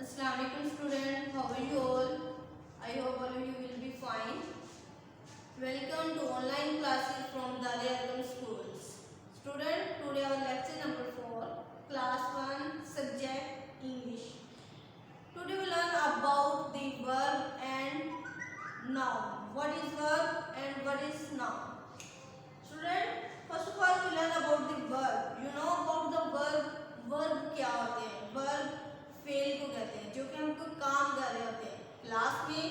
Assalamualaikum student, how are you all? I hope all of you will be fine. Welcome to online classes from Dalia Agam Schools. Student, today our lecture number 4, class 1, subject English. Today we learn about the verb and noun. What is verb and what is noun? Student, first of all we learn about the verb. You know about the verb. Verb क्या होते हैं? Verb fail को कहते हैं, जो कि हम कोई काम कर रहे होते हैं क्लास में,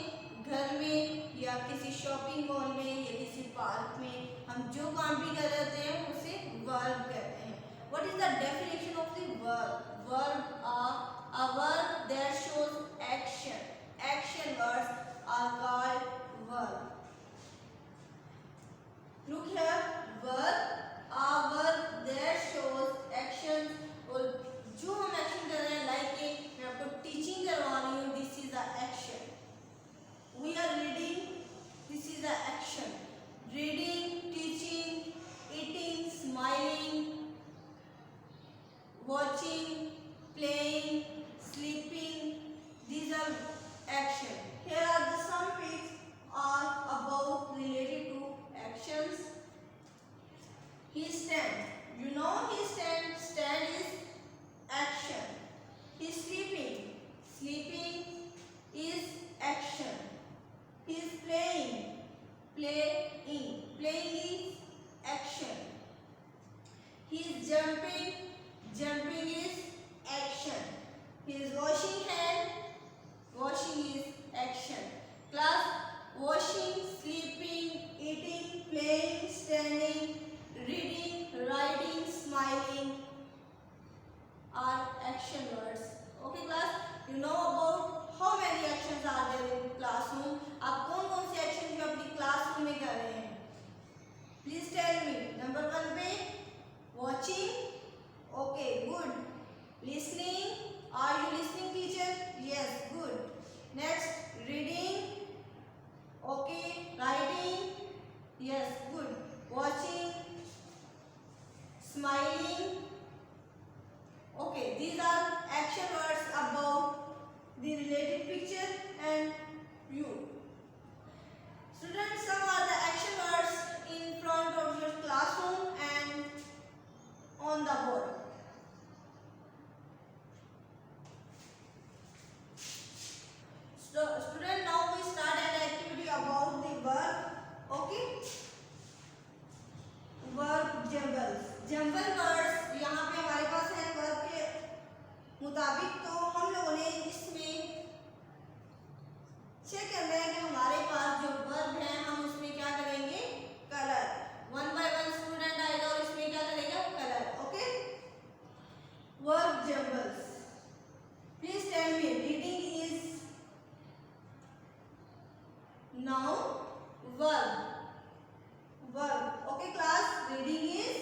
घर में या किसी शॉपिंग मॉल में या किसी पार्क में, हम जो काम भी कर रहे होते हैं उसे वर्ब कहते हैं. What is the definition of the verb? Verb are a verb that shows action. Action words are called verb. Look here, verb are verb that shows action. और जो हम एक्शन कर रहे हैं, लाइक मैं आपको टीचिंग करवा रही हूँ, this is the action. We are reading, this is the action. Reading, teaching, eating, smiling, watching, playing, sleeping, these are action. Here are the some pics are about related to actions. He stand. You know he stand. Stand is action. He is sleeping. Sleeping is action. He is playing. Playing. Playing is action. He is jumping. Jumping is action. He is washing hand. Washing is action. Class, washing, sleeping, eating, playing, standing, reading, writing, smiling are action words. Okay class, you know about how many actions are there in classroom. आप कौन कौन से action जो अपनी classroom में कर रहे हैं? Please tell me. नंबर 1 पे watching. Okay, good. Listening. Are you listening, teacher? Yes, good. Next, reading. Okay, writing. Yes, good. Watching. Smiling. Okay, these are action words about the related picture and you. Students, some are the action words in front of your classroom and on the board. Student, now we start an activity about the verb. Okay, verb jumbles. Jumble words यहाँ पे हमारे पास है verb के मुताबिक. तो हम लोगों ने इसमें चेक करना है कि हमारे पास जो वर्ब है हम उसमें क्या करेंगे? कलर. 1 by 1 स्टूडेंट आएगा और इसमें क्या करेगा? Colour. Okay, verb jumbles. Please tell me, reading is noun, verb. Verb. Okay class, reading is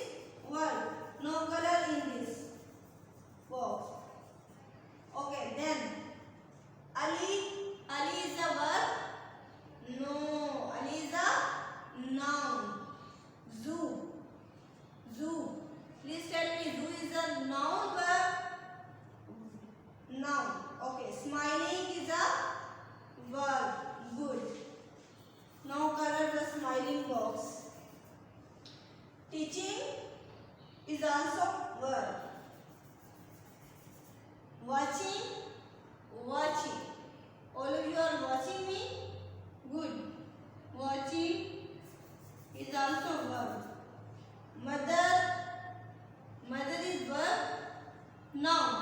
verb. No color in this box. Okay, then Ali. Ali is a verb? No, Ali is a noun. Zoo. Zoo. Please tell me, zoo is a noun, verb? Noun. Okay, smiling is a verb. Good. Now color the smiling box. Teaching is also verb. Watching, watching. All of you are watching me? Good. Watching is also verb. Mother, mother is verb. Noun.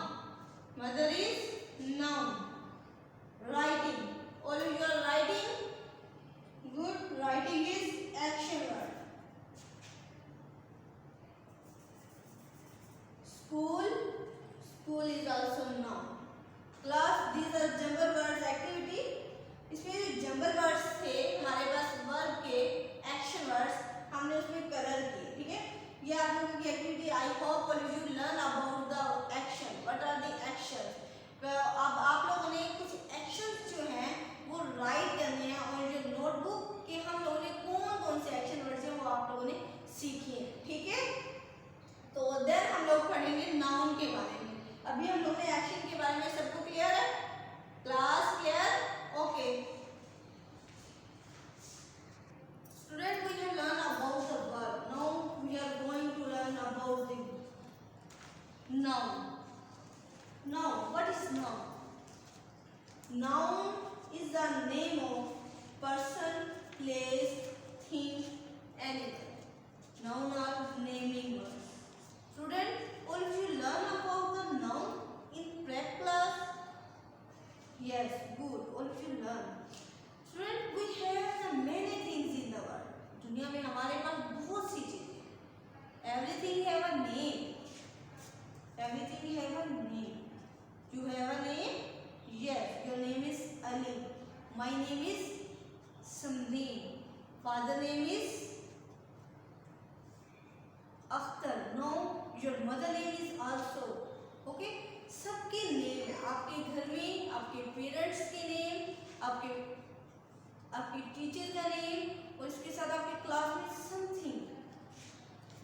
Mother is noun. Writing. All of you are writing? Good. Writing is action word. School. School is also noun. Class, these are jumble words activity. इसमें जो jumble words थे हमारे पास verb के action words, हमने उसमें colour किए. ठीक है, ये आप लोगों की activity. I hope all you learn about the action. What are the action? अब आप लोगों Noun is the name of person, place, thing, animal. Noun are naming words. Student, all of you learn about the noun in prep class? Yes, good. All of you learn. Student, we have many things in the world. दुनिया में हमारे पास बहुत सी चीजें हैं. Everything have a name. Everything have a name. You have a name? Yes. Your name is Ali. My name is Samdeen. Father name is Akhtar. No, your mother name is also. Okay? सबके name है. आपके घर में आपके parents के name, आपके teacher का name और इसके साथ आपके क्लास में समथिंग.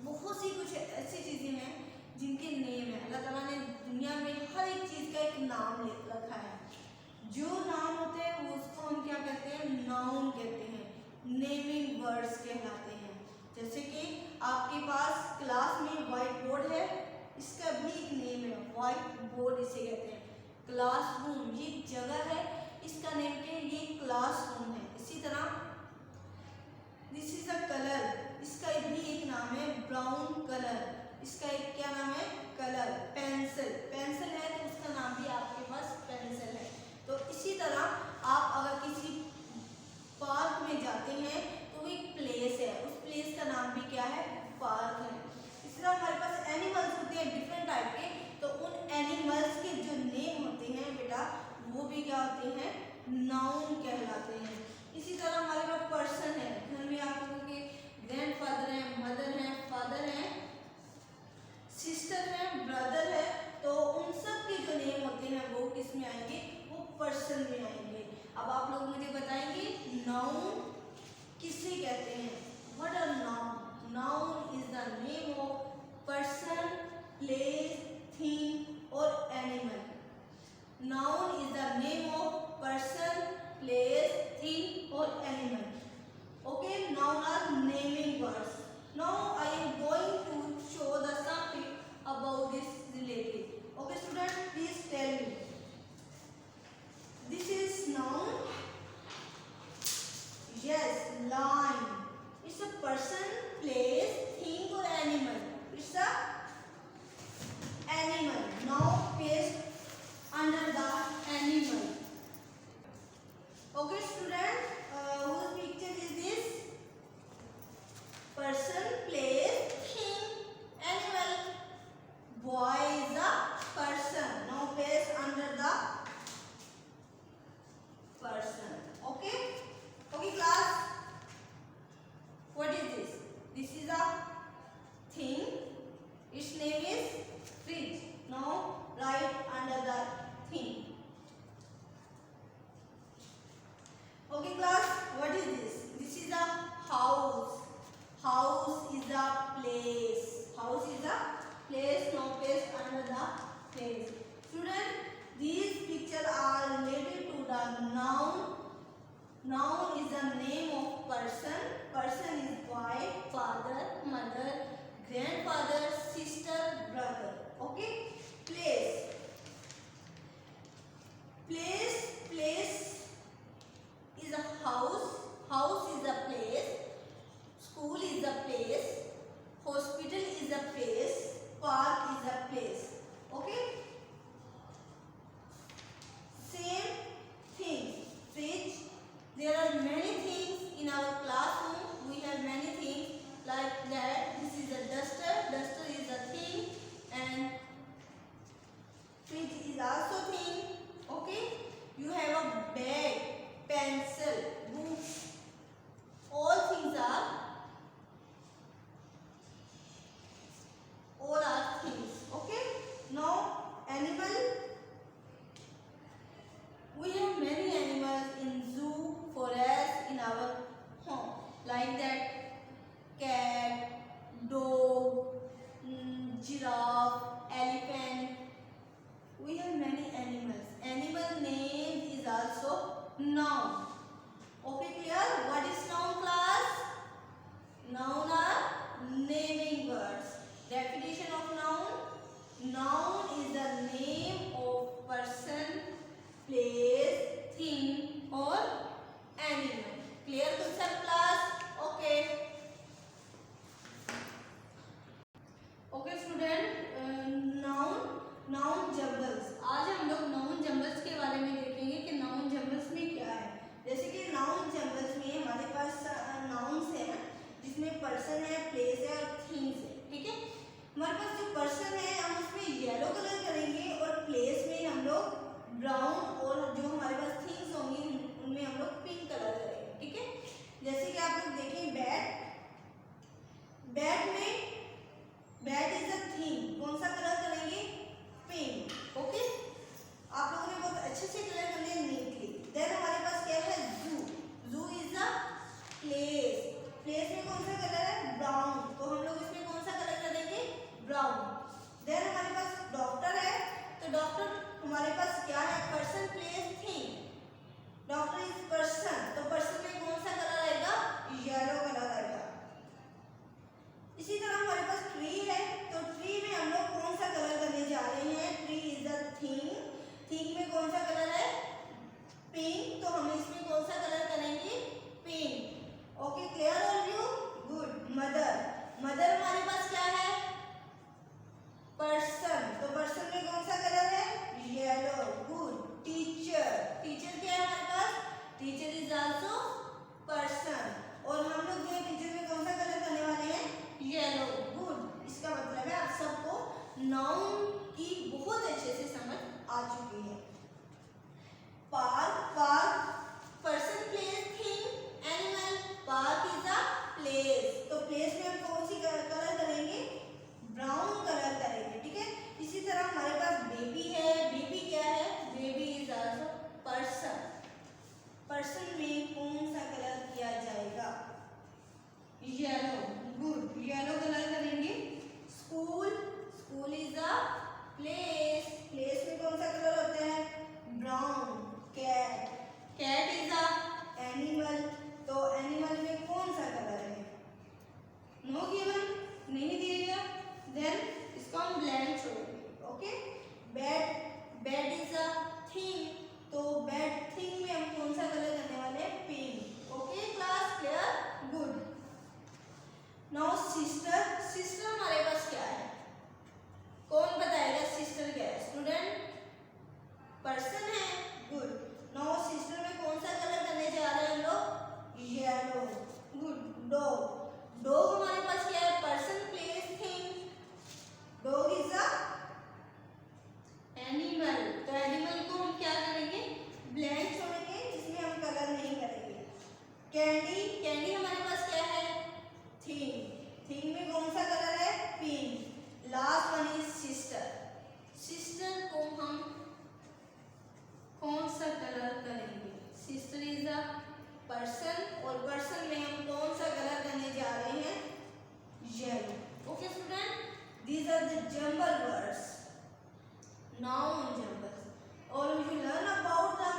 बहुत सी कुछ ऐसी चीजें हैं जिनके नेम है. अल्लाह ताला ने दुनिया में हर एक चीज का एक नाम रखा है. जो नाम होते हैं वो उसको हम क्या कहते हैं? नाउन कहते हैं. नेमिंग वर्ड्स कहलाते हैं. जैसे कि आपके पास क्लास में व्हाइट बोर्ड है, इसका भी एक नेम है. व्हाइट बोर्ड इसे कहते हैं. क्लासरूम ये जगह है, इसका नेम क्या है? ये क्लासरूम है. इसी तरह दिस इज अ कलर, इसका भी एक नाम है ब्राउन कलर. इसका एक क्या नाम है? कलर. पेंसिल, पेंसिल है तो उसका नाम भी आपके पास पेंसिल है. तो इसी तरह आप अगर किसी पार्क में जाते हैं तो वो एक प्लेस है, उस प्लेस का नाम भी क्या है? पार्क है. इसी तरह हमारे पास एनिमल्स होते हैं डिफरेंट टाइप के, तो उन एनिमल्स के जो नेम होते हैं बेटा वो भी क्या होते हैं? नाउन कहलाते हैं. इसी तरह हमारे पास पर्सन है. घर में आप लोगों के ग्रैंडफादर हैं, मदर हैं, फादर हैं, सिस्टर है, ब्रदर है, तो उन सब के जो नेम होते हैं वो किस में आएंगे? वो पर्सन में आएंगे. अब आप लोग मुझे बताएंगे नाउन किसे कहते हैं? What are noun? Noun is the name of person, place, thing और animal. Noun is the name of person, place, thing और animal. Okay, noun are naming words. Now I am going to show the something about this related. Okay, students, please tell me. This is noun. Yes, lion. It's a person, place, thing or animal. It's a animal. Now paste under the animal. Okay, students, whose picture is this? Person, place, thing, animal. Boy is a person. Now paste under the person. Okay? Okay, class. What is this? This is a thing. Its name is fridge. Now write under the thing. Okay, class. What is this? This is a house. House is a place. House is a place. Now paste under the place. Students, these pictures are related to the noun. Noun is the name of person. Person is boy, father, mother, grandfather, sister, brother. Okay? Place. Place is a house. House is a place. School is a place. Hospital is a place. Park is a place. Okay? Same thing. Fridge. There are many things in our classroom. We have many things like that. This is a duster. Duster is a thing. And fridge is also thing. Okay? You have a bag, pencil, books. All things are things. Okay? Now animal. We have many animals in zoo, forest, in our home. Like that cat, dog, giraffe, elephant. We have many animals. Animal name is also noun. Okay, clear? What is noun, class? Noun are naming words. Definition of noun. Noun is the name of person, place, person place thing. Doctor is person, तो person में कौन सा colour आएगा? Yellow colour आएगा। इसी तरह हमारे पास tree है, तो ट्री में हम लोग कौन सा कलर करने जा रहे हैं? Tree is a thing, thing में कौन सा कलर है? पिंक, तो हम इसमें कौन सा कलर करेंगे? Pink. Okay, clear all you? Good. Mother, mother हमारे पास क्या है? पर्सन, तो पर्सन में कौन सा कलर है? येलो। गुड। टीचर, टीचर क्या है हमारे पास? टीचर इज आल्सो पर्सन, और हम लोग जो टीचर में कौन सा कलर करने वाले हैं? येलो। गुड। इसका मतलब है आप सबको नाउन की बहुत अच्छे से समझ आ चुकी है। Park, park person place thing animal, park is a place, तो प्लेस में हम कौन सी कलर करेंगे? ब्राउन कलर करेंगे। ठीक है, इसी तरह हमारे पास बेबी है, बेबी क्या है? Baby is also person, person में कौन सा कलर किया जाएगा? येलो। गुड, येलो कलर करेंगे। School, school is a place, place में कौन सा कलर होता है? Brown. Cat, cat is a animal, तो एनिमल में कौन सा कलर है? नो गिवन, नहीं दिएगा, देन इसको हम ब्लैंक छोड़ेंगे। Okay, bed, bed is a thing, तो बेड थिंग में हम कौन सा कलर करने वाले हैं? Pink. Okay class, clear? Good. Now sister, sister हमारे पास क्या है? कौन बताएगा सिस्टर क्या है? स्टूडेंट, पर्सन है। गुड। नाउ सिस्टर में कौन सा कलर करने जा रहे हैं हम लोग? येलो। गुड। डॉग, डॉग हमारे पास क्या है? Person place thing, dog is a animal, तो एनिमल को हम क्या करेंगे? ब्लैंक छोड़ेंगे, इसमें हम कलर नहीं करेंगे। कैंडी, कैंडी हमारे पास क्या है? थिंग, थिंग में कौन सा कलर है? Pink. Last one is sister, sister को हम कौन सा कलर करेंगे? सिस्टर इज अ पर्सन, और पर्सन में हम कौन सा कलर करने जा रहे हैं? Yellow. Okay student, these are the jumble words, noun jumbles, or you learn about the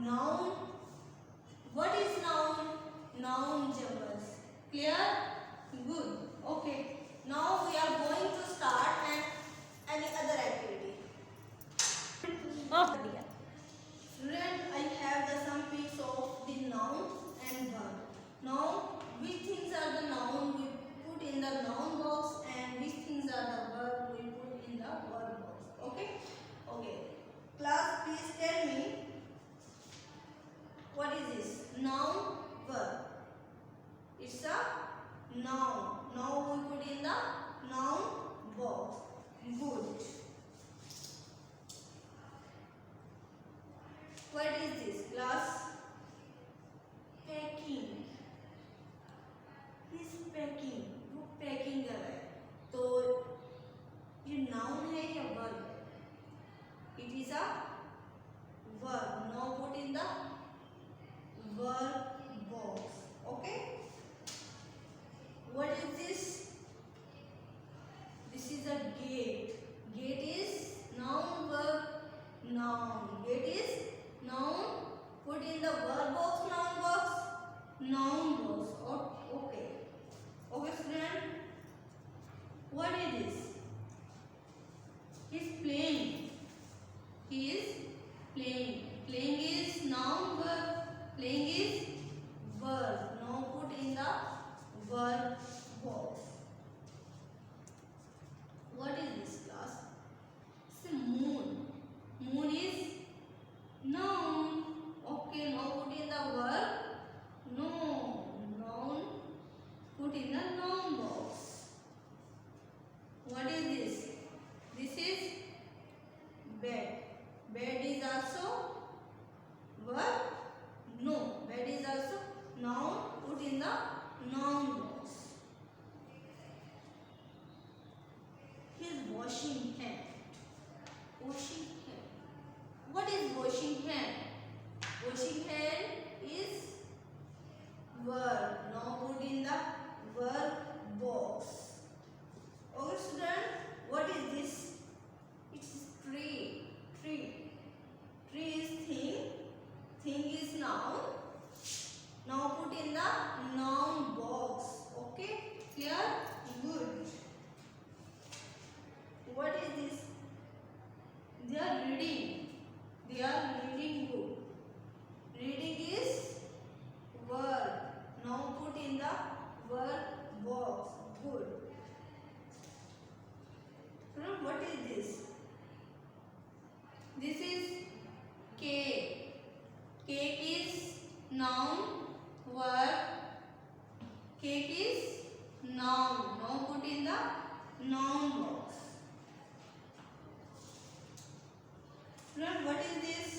noun. What is noun? Noun jumbles. Clear? Good. Okay, now we are going to start any other activity. Student, I have the some piece of the noun and verb. Now which things are the noun we put in the noun box, and which things are the verb we put in the verb box? Okay, okay class, please tell me what is this? Noun, verb. It's a noun, now we put in the noun box. Good. What is this class? Packing. Is packing, वो packing कर रहा है, तो ये noun है या verb? It is a verb, now put in the verb box. Okay, what is this? This is a gate, gate is noun, verb noun, gate is noun, put in the verb box, noun box, noun box. Okay, okay student, what is this? He is playing, he is noun, verb. Cake is noun. Now put in the noun box. Now what is this?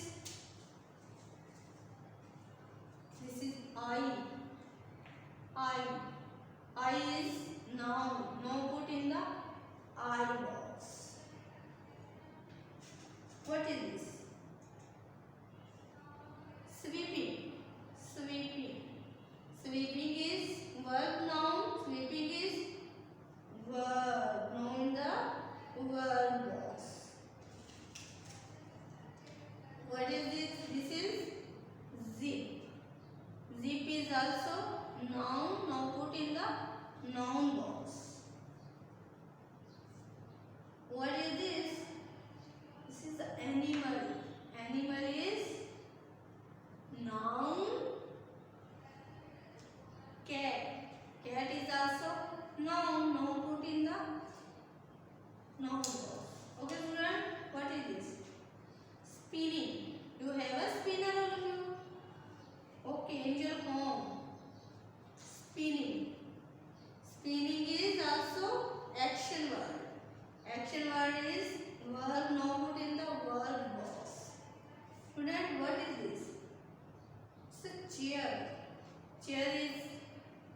This is eye. Eye. Eye is noun. Now put in the eye box. What is this? Sweeping. Sweeping. Sweeping is verb noun. Sweeping is verb. Now in the verb box. What is this? This is zip. Zip is also noun. Now put in the noun box. What is this? This is the animal. Animal is noun. Cat. Cat is also noun. Now put in the noun box. Okay, student. What is this? Spinning. You have a spinner on you. Okay, in your home. Spinning. Spinning is also action word. Action word is verb. Now put in the verb box. Student, what is this? It's a chair. Chair is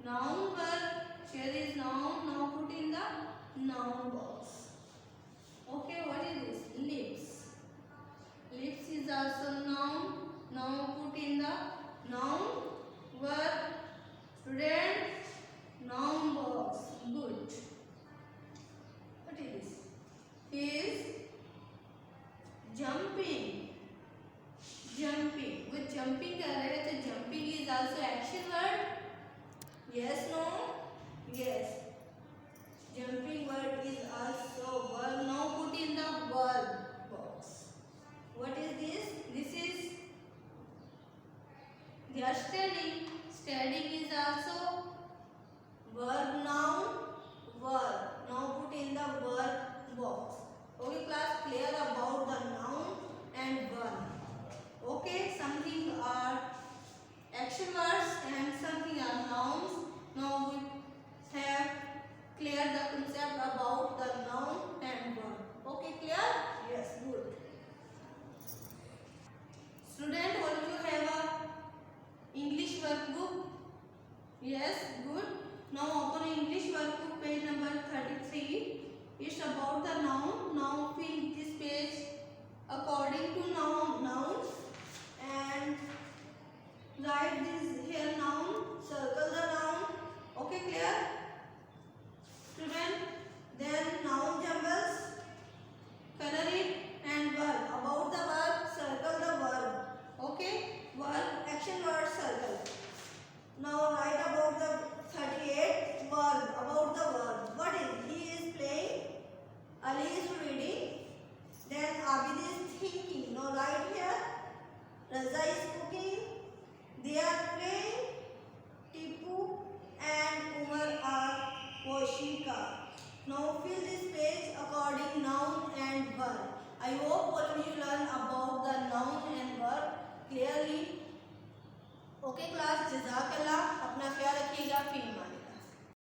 noun verb. Chair is noun. Now put in the noun box. Okay, what is this? Lips. Lips is also noun. Now put in the noun verb. Student, noun box. Good. What is this? He is jumping. Jumping. वो jumping कर रहे हैं तो jumping is also action word. Yes, no? Yes. Jumping word is also verb. Now put in the verb box. What is this? This is they are studying. Studying is also verb noun verb. Now put in the verb box. Okay, class, clear about the noun and verb. Okay, something are action words and something are nouns. Now we have cleared the concept about the noun and verb. Okay, clear? Yes, good. Student, all of you have a English workbook? Yes, good. Now open English workbook, page number 33. It's about the noun. Now fill this page according to nouns and write this here noun. Circle the noun. Okay, clear? Student, then noun jumbles. Color it and verb. About the verb, circle the verb. Okay, verb, action word, circle. Now write about the 38 verb. About the verb. What is? He is playing. Ali is reading. Then Abid is thinking. Now write here. Raza is cooking. They are playing. Tipu and Umar are washing car. Now fill this page according noun and verb. I hope all of you learn about the noun and verb clearly. Okay class, Jazakallah. अपना ख्याल रखिएगा.